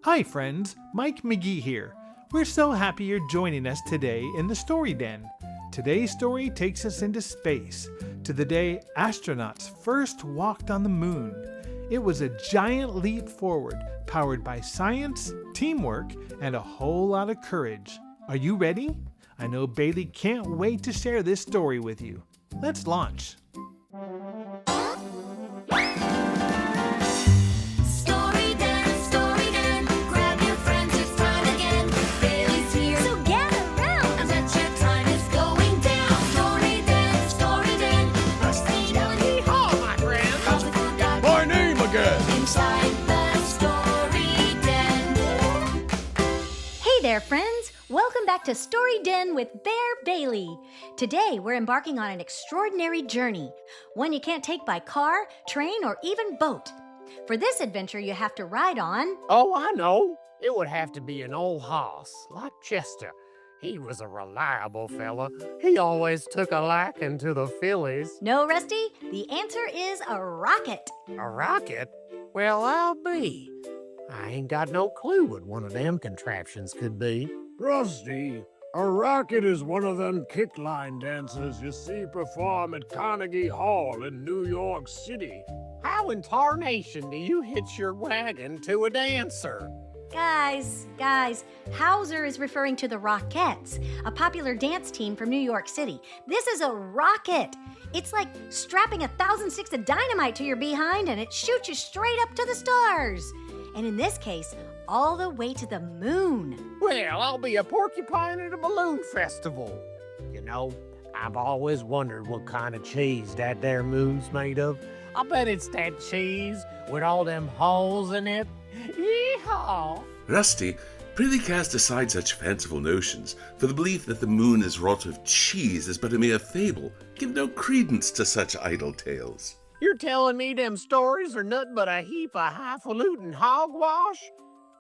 Hi friends, Mike McGee here. We're so happy you're joining us today in the Story Den. Today's story takes us into space, to the day astronauts first walked on the moon. It was a giant leap forward, powered by science, teamwork, and a whole lot of courage. Are you ready? I know Bailey can't wait to share this story with you. Let's launch. Hey there, friends! Welcome back to Story Den with Bear Bailey. Today, we're embarking on an extraordinary journey, one you can't take by car, train, or even boat. For this adventure, you have to ride on... Oh, I know. It would have to be an old hoss, like Chester. He was a reliable fella. He always took a liking to the fillies. No, Rusty, the answer is a rocket. A rocket? Well, I'll be. I ain't got no clue what one of them contraptions could be. Rusty, a rocket is one of them kickline dancers you see perform at Carnegie Hall in New York City. How in tarnation do you hitch your wagon to a dancer? Guys, Hauser is referring to the Rockettes, a popular dance team from New York City. This is a rocket. It's like strapping 1,000 sticks of dynamite to your behind and it shoots you straight up to the stars. And in this case, all the way to the moon. Well, I'll be a porcupine at a balloon festival. You know, I've always wondered what kind of cheese that there moon's made of. I bet it's that cheese with all them holes in it. Yeehaw! Rusty, prithee cast aside such fanciful notions, for the belief that the moon is wrought of cheese is but a mere fable. Give no credence to such idle tales. You're telling me them stories are nothing but a heap of highfalutin hogwash?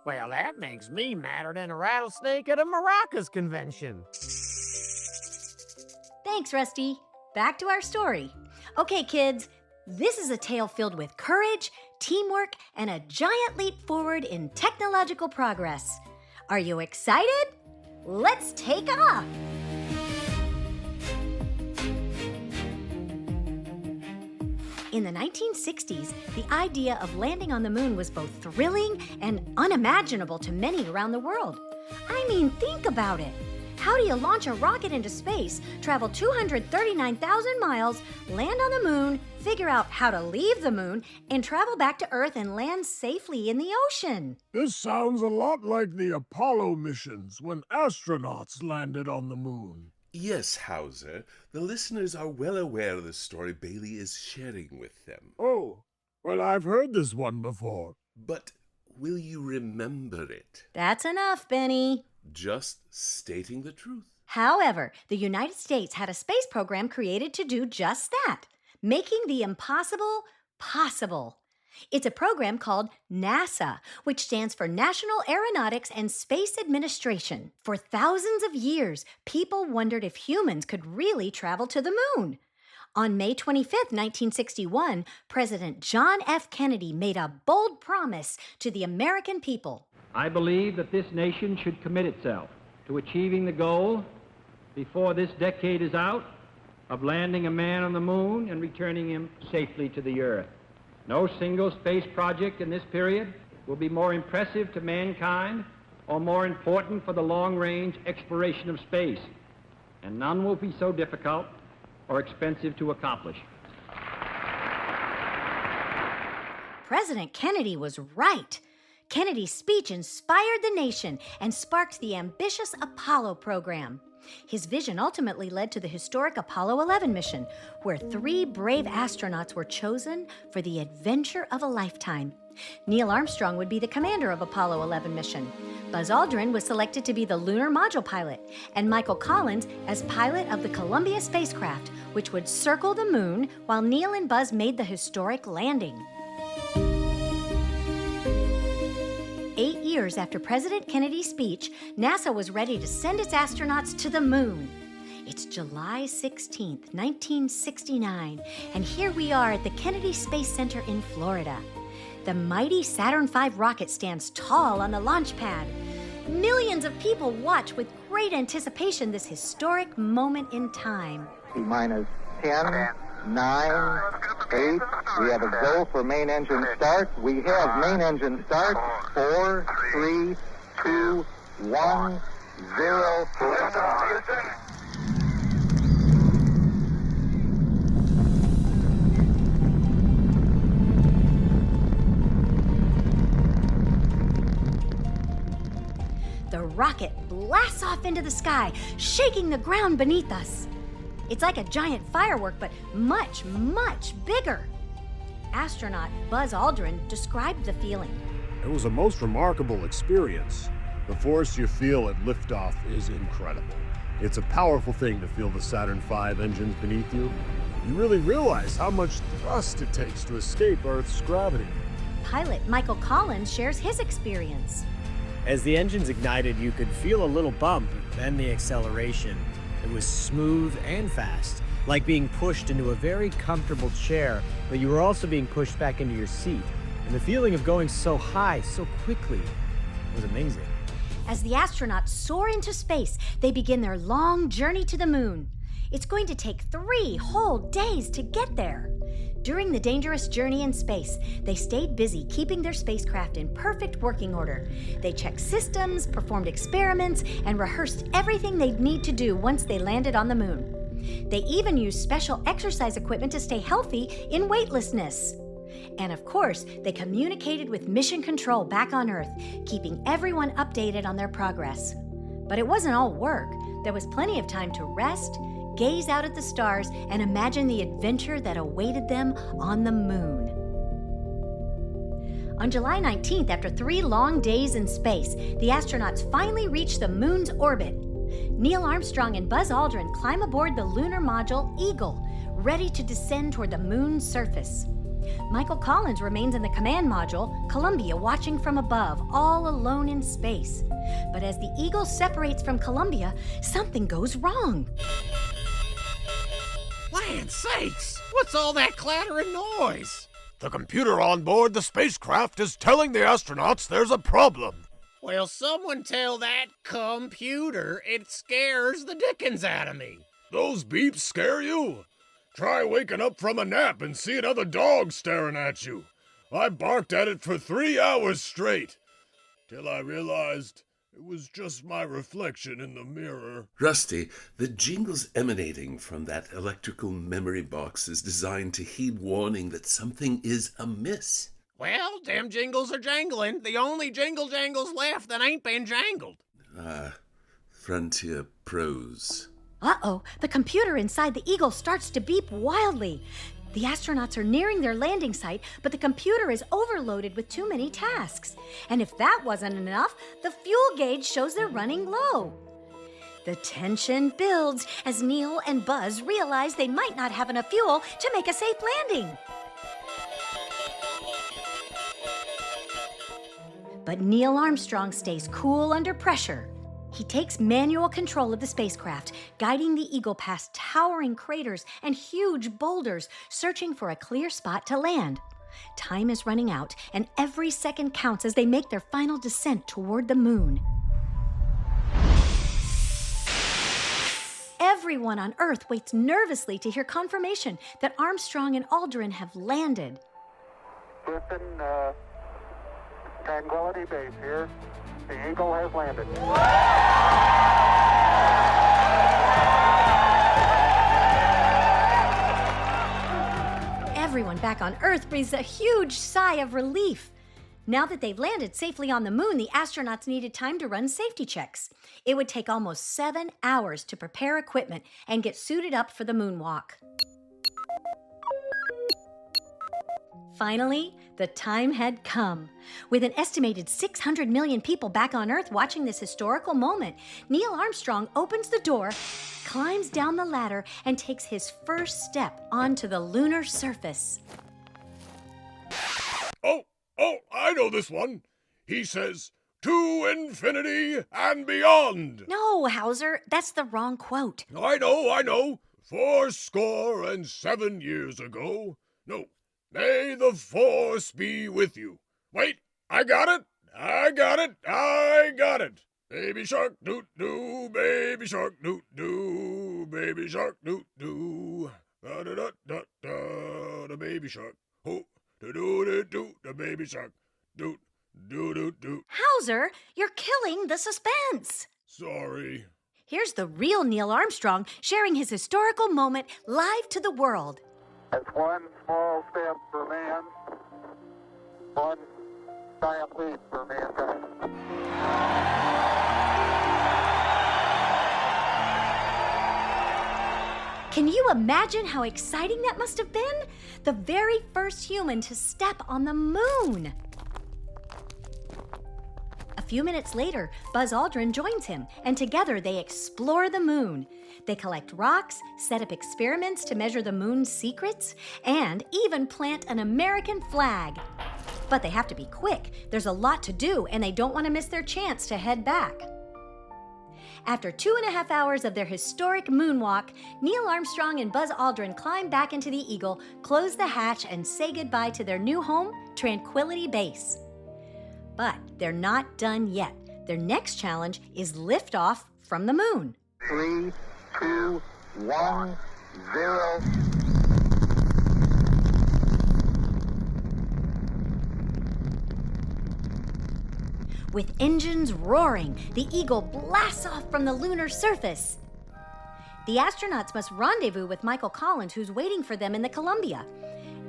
Well, that makes me madder than a rattlesnake at a maracas convention. Thanks, Rusty. Back to our story. Okay, kids, this is a tale filled with courage, teamwork, and a giant leap forward in technological progress. Are you excited? Let's take off! In the 1960s, the idea of landing on the moon was both thrilling and unimaginable to many around the world. I mean, think about it. How do you launch a rocket into space, travel 239,000 miles, land on the moon, figure out how to leave the moon, and travel back to Earth and land safely in the ocean? This sounds a lot like the Apollo missions when astronauts landed on the moon. Yes, Hauser, the listeners are well aware of the story Bailey is sharing with them. Oh, well, I've heard this one before. But will you remember it? That's enough, Benny. Just stating the truth. However, the United States had a space program created to do just that, making the impossible possible. It's a program called NASA, which stands for National Aeronautics and Space Administration. For thousands of years, people wondered if humans could really travel to the moon. On May 25, 1961, President John F. Kennedy made a bold promise to the American people. I believe that this nation should commit itself to achieving the goal, before this decade is out, of landing a man on the moon and returning him safely to the Earth. No single space project in this period will be more impressive to mankind or more important for the long-range exploration of space, and none will be so difficult or expensive to accomplish. President Kennedy was right. Kennedy's speech inspired the nation and sparked the ambitious Apollo program. His vision ultimately led to the historic Apollo 11 mission, where 3 brave astronauts were chosen for the adventure of a lifetime. Neil Armstrong would be the commander of Apollo 11 mission. Buzz Aldrin was selected to be the lunar module pilot, and Michael Collins as pilot of the Columbia spacecraft, which would circle the moon while Neil and Buzz made the historic landing. 8 years after President Kennedy's speech, NASA was ready to send its astronauts to the moon. It's July 16th, 1969, and here we are at the Kennedy Space Center in Florida. The mighty Saturn V rocket stands tall on the launch pad. Millions of people watch with great anticipation this historic moment in time. T-minus 10, 9, 8. We have a go for main engine start. We have main engine start. 4, 3, 2, 1, 0. The rocket blasts off into the sky, shaking the ground beneath us. It's like a giant firework, but much, much bigger. Astronaut Buzz Aldrin described the feeling. It was a most remarkable experience. The force you feel at liftoff is incredible. It's a powerful thing to feel the Saturn V engines beneath you. You really realize how much thrust it takes to escape Earth's gravity. Pilot Michael Collins shares his experience. As the engines ignited, you could feel a little bump, then the acceleration. It was smooth and fast, like being pushed into a very comfortable chair, but you were also being pushed back into your seat. And the feeling of going so high, so quickly, was amazing. As the astronauts soar into space, they begin their long journey to the moon. It's going to take 3 whole days to get there. During the dangerous journey in space, they stayed busy keeping their spacecraft in perfect working order. They checked systems, performed experiments, and rehearsed everything they'd need to do once they landed on the moon. They even used special exercise equipment to stay healthy in weightlessness. And of course, they communicated with Mission Control back on Earth, keeping everyone updated on their progress. But it wasn't all work. There was plenty of time to rest, gaze out at the stars, and imagine the adventure that awaited them on the moon. On July 19th, after 3 long days in space, the astronauts finally reached the moon's orbit. Neil Armstrong and Buzz Aldrin climb aboard the lunar module Eagle, ready to descend toward the moon's surface. Michael Collins remains in the command module, Columbia, watching from above, all alone in space. But as the Eagle separates from Columbia, something goes wrong. Land sakes! What's all that clatter and noise? The computer on board the spacecraft is telling the astronauts there's a problem. Well, someone tell that computer it scares the dickens out of me. Those beeps scare you? Try waking up from a nap and see another dog staring at you. I barked at it for 3 hours straight, till I realized it was just my reflection in the mirror. Rusty, the jingles emanating from that electrical memory box is designed to heed warning that something is amiss. Well, them jingles are jangling. The only jingle jangles left that ain't been jangled. Frontier Pros. Uh-oh, the computer inside the Eagle starts to beep wildly. The astronauts are nearing their landing site, but the computer is overloaded with too many tasks. And if that wasn't enough, the fuel gauge shows they're running low. The tension builds as Neil and Buzz realize they might not have enough fuel to make a safe landing. But Neil Armstrong stays cool under pressure. He takes manual control of the spacecraft, guiding the Eagle past towering craters and huge boulders, searching for a clear spot to land. Time is running out, and every second counts as they make their final descent toward the moon. Everyone on Earth waits nervously to hear confirmation that Armstrong and Aldrin have landed. Houston, Tranquility Base here. The Eagle has landed. Everyone back on Earth breathes a huge sigh of relief. Now that they've landed safely on the moon, the astronauts needed time to run safety checks. It would take almost 7 hours to prepare equipment and get suited up for the moonwalk. Finally, the time had come. With an estimated 600 million people back on Earth watching this historical moment, Neil Armstrong opens the door, climbs down the ladder, and takes his first step onto the lunar surface. Oh, I know this one. He says, "To infinity and beyond." No, Hauser, that's the wrong quote. I know. 4 score and 7 years ago. No, May the force be with you. Wait, I got it. I got it. I got it. Baby shark, doot doo. Baby shark, doot doo. Baby shark, doot doo. Da da da da da. The baby shark. Ho, da doo doo doo. The baby shark. Doot doo doo doo. Hauser, you're killing the suspense. Sorry. Here's the real Neil Armstrong sharing his historical moment live to the world. It's one small step for man, one giant leap for mankind. Can you imagine how exciting that must have been? The very first human to step on the moon. A few minutes later, Buzz Aldrin joins him, and together they explore the moon. They collect rocks, set up experiments to measure the moon's secrets, and even plant an American flag. But they have to be quick. There's a lot to do, and they don't want to miss their chance to head back. After 2.5 hours of their historic moonwalk, Neil Armstrong and Buzz Aldrin climb back into the Eagle, close the hatch, and say goodbye to their new home, Tranquility Base. But they're not done yet. Their next challenge is liftoff from the moon. 3, 2, 1, 0. With engines roaring, the Eagle blasts off from the lunar surface. The astronauts must rendezvous with Michael Collins, who's waiting for them in the Columbia.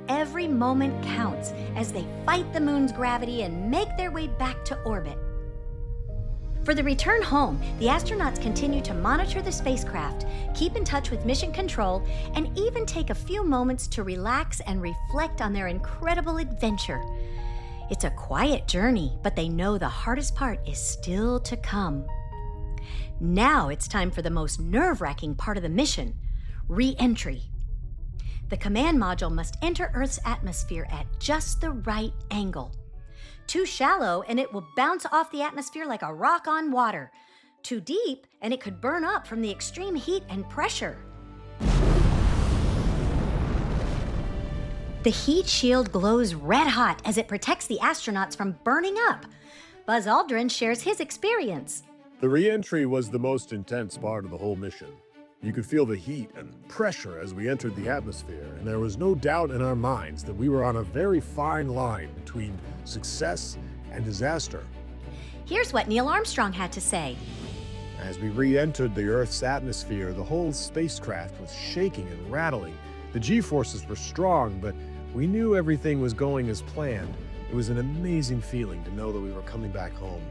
Every moment counts as they fight the moon's gravity and make their way back to orbit. For the return home, the astronauts continue to monitor the spacecraft, keep in touch with mission control, and even take a few moments to relax and reflect on their incredible adventure. It's a quiet journey, but they know the hardest part is still to come. Now it's time for the most nerve-wracking part of the mission, re-entry. The command module must enter Earth's atmosphere at just the right angle. Too shallow, and it will bounce off the atmosphere like a rock on water. Too deep, and it could burn up from the extreme heat and pressure. The heat shield glows red hot as it protects the astronauts from burning up. Buzz Aldrin shares his experience. The re-entry was the most intense part of the whole mission. You could feel the heat and pressure as we entered the atmosphere, and there was no doubt in our minds that we were on a very fine line between success and disaster. Here's what Neil Armstrong had to say. As we re-entered the Earth's atmosphere, the whole spacecraft was shaking and rattling. The G-forces were strong, but we knew everything was going as planned. It was an amazing feeling to know that we were coming back home.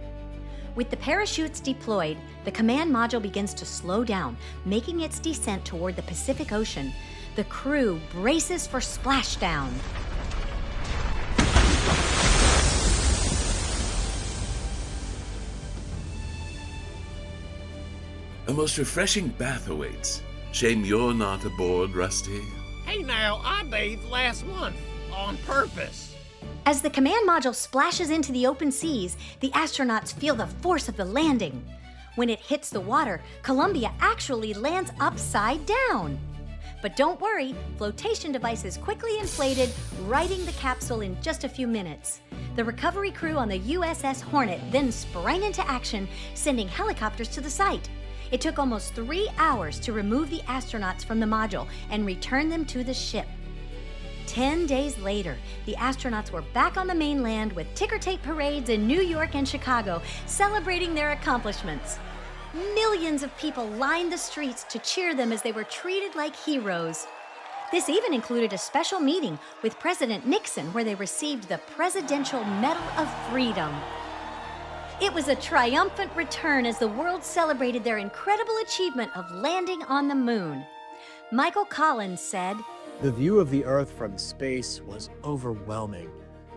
With the parachutes deployed, the command module begins to slow down, making its descent toward the Pacific Ocean. The crew braces for splashdown. A most refreshing bath awaits. Shame you're not aboard, Rusty. Hey now, I bathed last month on purpose. As the command module splashes into the open seas, the astronauts feel the force of the landing. When it hits the water, Columbia actually lands upside down. But don't worry, flotation devices quickly inflated, righting the capsule in just a few minutes. The recovery crew on the USS Hornet then sprang into action, sending helicopters to the site. It took almost 3 hours to remove the astronauts from the module and return them to the ship. 10 days later, the astronauts were back on the mainland with ticker tape parades in New York and Chicago, celebrating their accomplishments. Millions of people lined the streets to cheer them as they were treated like heroes. This even included a special meeting with President Nixon where they received the Presidential Medal of Freedom. It was a triumphant return as the world celebrated their incredible achievement of landing on the moon. Michael Collins said, The view of the Earth from space was overwhelming.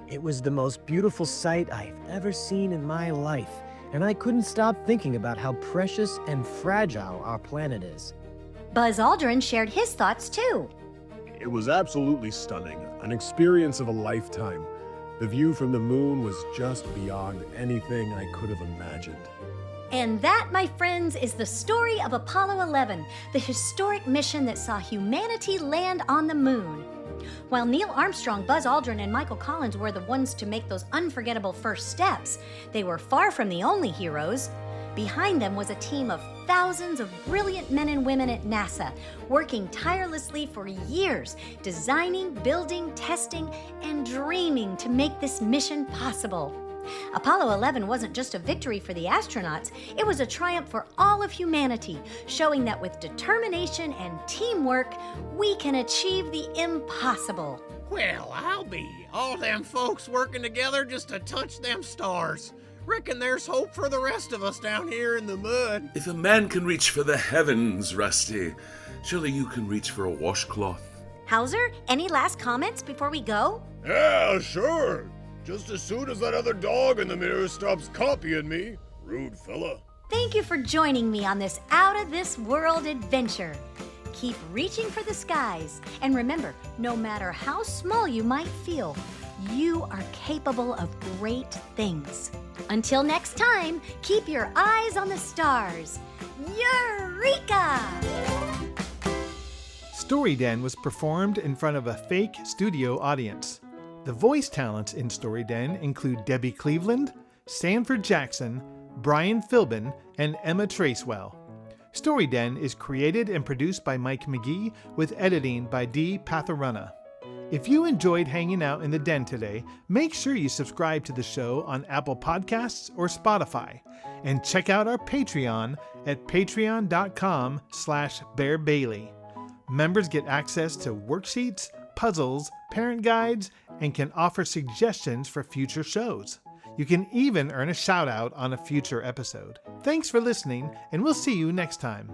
It was the most beautiful sight I've ever seen in my life, and I couldn't stop thinking about how precious and fragile our planet is. Buzz Aldrin shared his thoughts too. It was absolutely stunning, an experience of a lifetime. The view from the moon was just beyond anything I could have imagined. And that, my friends, is the story of Apollo 11, the historic mission that saw humanity land on the moon. While Neil Armstrong, Buzz Aldrin, and Michael Collins were the ones to make those unforgettable first steps, they were far from the only heroes. Behind them was a team of thousands of brilliant men and women at NASA, working tirelessly for years, designing, building, testing, and dreaming to make this mission possible. Apollo 11 wasn't just a victory for the astronauts, it was a triumph for all of humanity, showing that with determination and teamwork, we can achieve the impossible. Well, I'll be. All them folks working together just to touch them stars. Reckon there's hope for the rest of us down here in the mud. If a man can reach for the heavens, Rusty, surely you can reach for a washcloth. Hauser, any last comments before we go? Yeah, sure. Just as soon as that other dog in the mirror stops copying me. Rude fella. Thank you for joining me on this out-of-this-world adventure. Keep reaching for the skies, and remember, no matter how small you might feel, you are capable of great things. Until next time, keep your eyes on the stars. Eureka! Story Den was performed in front of a fake studio audience. The voice talents in Story Den include Debbie Cleveland, Sanford Jackson, Brian Philbin, and Emma Tracewell. Story Den is created and produced by Mike McGee with editing by Dee Patharuna. If you enjoyed hanging out in the den today, make sure you subscribe to the show on Apple Podcasts or Spotify, and check out our Patreon at patreon.com/BearBailey. Members get access to worksheets, puzzles, parent guides, and can offer suggestions for future shows. You can even earn a shout out on a future episode. Thanks for listening, and we'll see you next time.